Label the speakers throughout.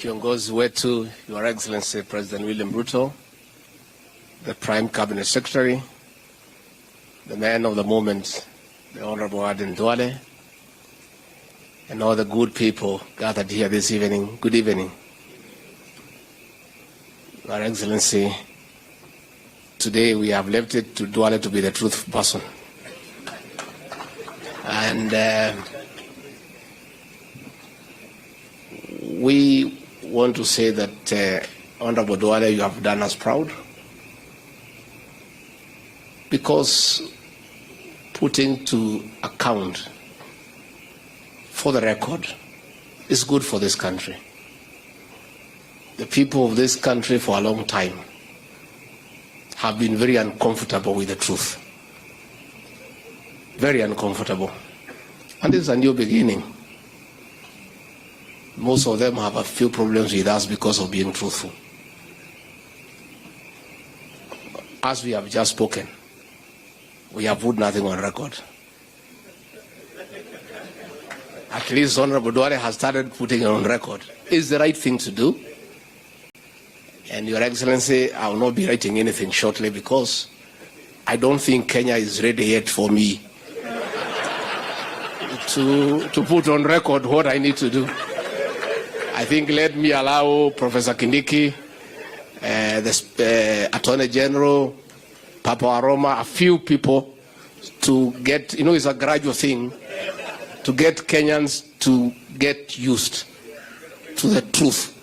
Speaker 1: Kiongozi wetu, Your Excellency President William Ruto, the Prime Cabinet Secretary, the man of the moment, the Honorable Aden Duale, and all the good people gathered here this evening. Good evening. Your Excellency, today we have left it to Duale to be the truthful person. And we want to say that, Honorable Duale, you have done us proud, because putting to account for the record is good for this country. The people of this country for a long time have been very uncomfortable with the truth. Very uncomfortable. And this is a new beginning. Most of them have a few problems with us because of being truthful. As we have just spoken, we have put nothing on record. At least Honorable Duale has started putting it on record. It's the right thing to do. And Your Excellency, I will not be writing anything shortly because I don't think Kenya is ready yet for me to put on record what I need to do. I think let me allow Professor Kindiki, the Attorney General, Papa Aroma, a few people to get, it's a gradual thing, to get Kenyans to get used to the truth.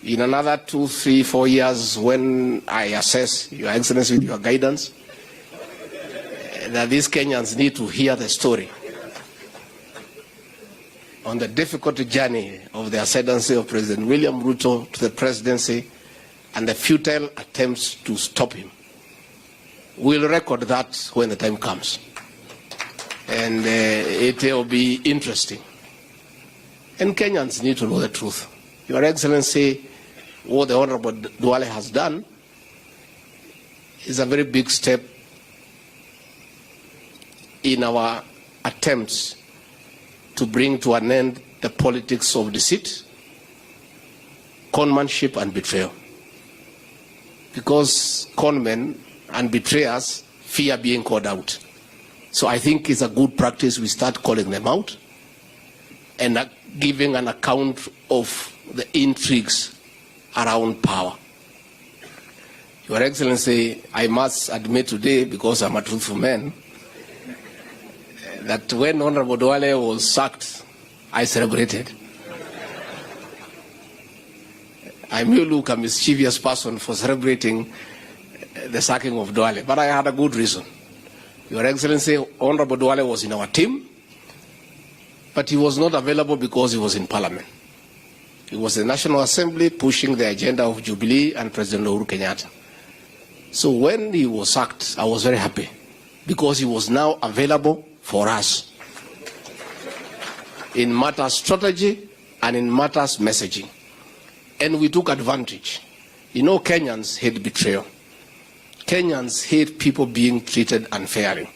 Speaker 1: In another 2, 3, 4 years, when I assess, Your Excellency, with your guidance, that these Kenyans need to hear the story on the difficult journey of the ascendancy of President William Ruto to the presidency and the futile attempts to stop him. We'll record that when the time comes. And it will be interesting. And Kenyans need to know the truth. Your Excellency, what the Honorable Duale has done is a very big step in our attempts to bring to an end the politics of deceit, conmanship, and betrayal. Because conmen and betrayers fear being called out. So I think it's a good practice we start calling them out and giving an account of the intrigues around power. Your Excellency, I must admit today, because I'm a truthful man, that when Honorable Duale was sacked, I celebrated. I may look a mischievous person for celebrating the sacking of Duale, but I had a good reason. Your Excellency, Honorable Duale was in our team, but he was not available because he was in Parliament. He was in the National Assembly pushing the agenda of Jubilee and President UHURU Kenyatta. So when he was sacked, I was very happy because he was now available for us in matters strategy and in matters messaging. And we took advantage. Kenyans hate betrayal. Kenyans hate people being treated unfairly.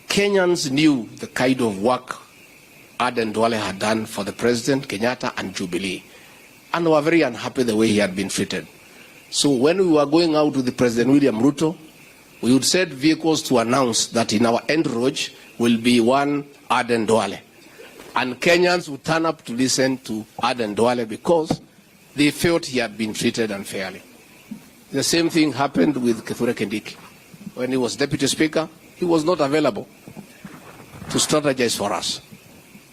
Speaker 1: Kenyans knew the kind of work Aden Duale had done for the President, Kenyatta, and Jubilee, and were very unhappy the way he had been treated. So when we were going out with the President William Ruto, we would send vehicles to announce that in our entourage will be one Aden Duale. And Kenyans would turn up to listen to Aden Duale because they felt he had been treated unfairly. The same thing happened with Kithure Kindiki. When he was Deputy Speaker, he was not available to strategize for us.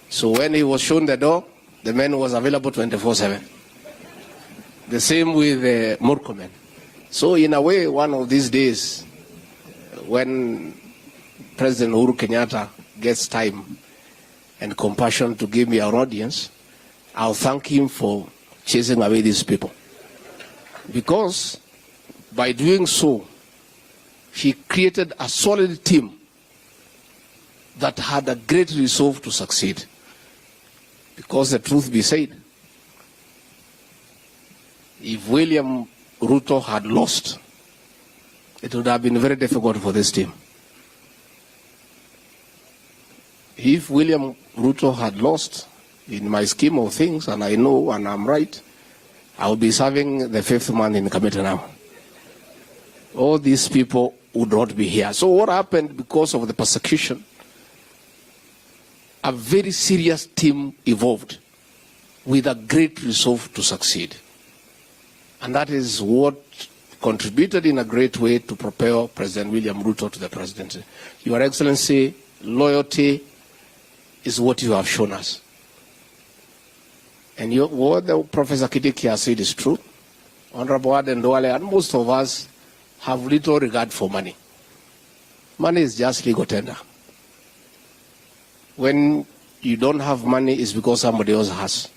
Speaker 1: So when he was shown the door, the man was available 24/7. The same with Murkomen. So in a way, one of these days, when President UHURU Kenyatta gets time and compassion to give me an audience, I'll thank him for chasing away these people. Because by doing so, he created a solid team that had a great resolve to succeed. Because the truth be said, if William Ruto had lost, it would have been very difficult for this team. If William Ruto had lost, in my scheme of things, and I know, and I'm right, I'll be serving the 5th month in committee now. All these people would not be here. So what happened because of the persecution? A very serious team evolved with a great resolve to succeed. And that is what contributed in a great way to propel President William Ruto to the presidency. Your Excellency, loyalty is what you have shown us. And what the Professor Kidiki has said is true. Honorable Aden, Duale, and most of us have little regard for money. Money is just legal tender. When you don't have money, it's because somebody else has.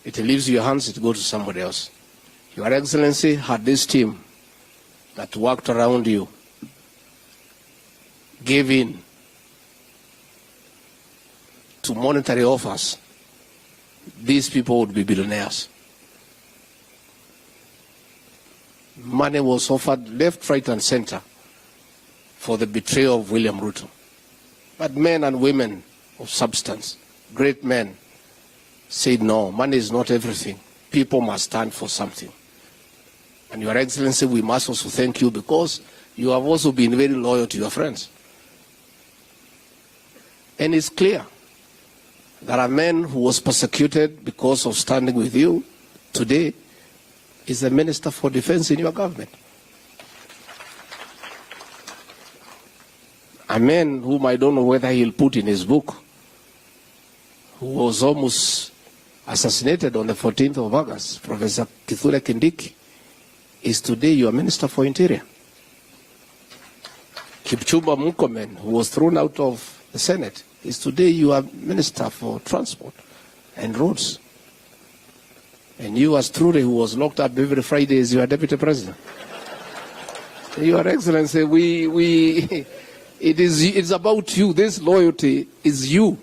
Speaker 1: It leaves your hands, it goes to somebody else. Your Excellency had this team that worked around you, gave in to monetary offers. These people would be billionaires. Money was offered left, right, and center for the betrayal of William Ruto. But men and women of substance, great men, said no, money is not everything. People must stand for something. And Your Excellency, we must also thank you because you have also been very loyal to your friends. And it's clear that a man who was persecuted because of standing with you today is the Minister for Defense in your government. A man whom I don't know whether he'll put in his book, who was almost assassinated on the 14th of August, Professor Kithure Kindiki, is today your Minister for Interior. Kipchumba Murkomen, who was thrown out of the Senate, is today your Minister for Transport and Roads. And you, as Trude, who was locked up every Friday, is your Deputy President. Your Excellency, it's about you. This loyalty is you.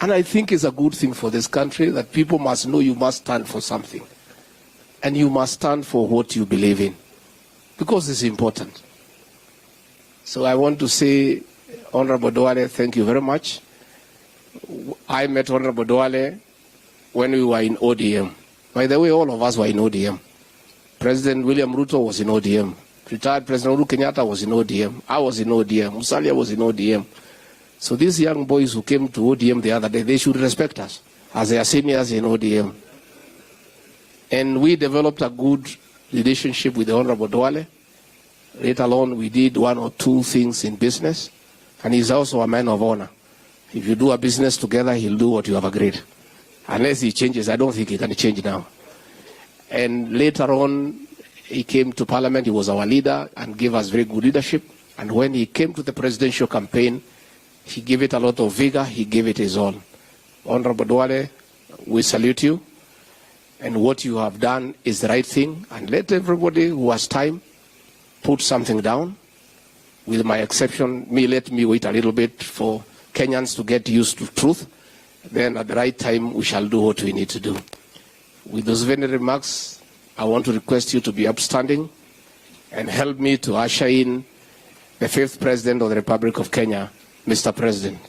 Speaker 1: And I think it's a good thing for this country that people must know you must stand for something. And you must stand for what you believe in. Because it's important. So I want to say, Honorable Duale, thank you very much. I met Honorable Duale when we were in ODM. By the way, all of us were in ODM. President William Ruto was in ODM. Retired President Uhuru Kenyatta was in ODM. I was in ODM. Musalia was in ODM. So these young boys who came to ODM the other day, they should respect us as they are seniors in ODM. And we developed a good relationship with the Honorable Duale. Later on, we did one or two things in business. And he's also a man of honor. If you do a business together, he'll do what you have agreed. Unless he changes, I don't think he can change now. And later on, he came to Parliament, he was our leader and gave us very good leadership. And when he came to the presidential campaign, he gave it a lot of vigor, he gave it his all. Honorable Duale, we salute you. And what you have done is the right thing. And let everybody who has time put something down. With my exception, let me wait a little bit for Kenyans to get used to truth. Then at the right time, we shall do what we need to do. With those very remarks, I want to request you to be upstanding and help me to usher in the 5th President of the Republic of Kenya, Mr. President.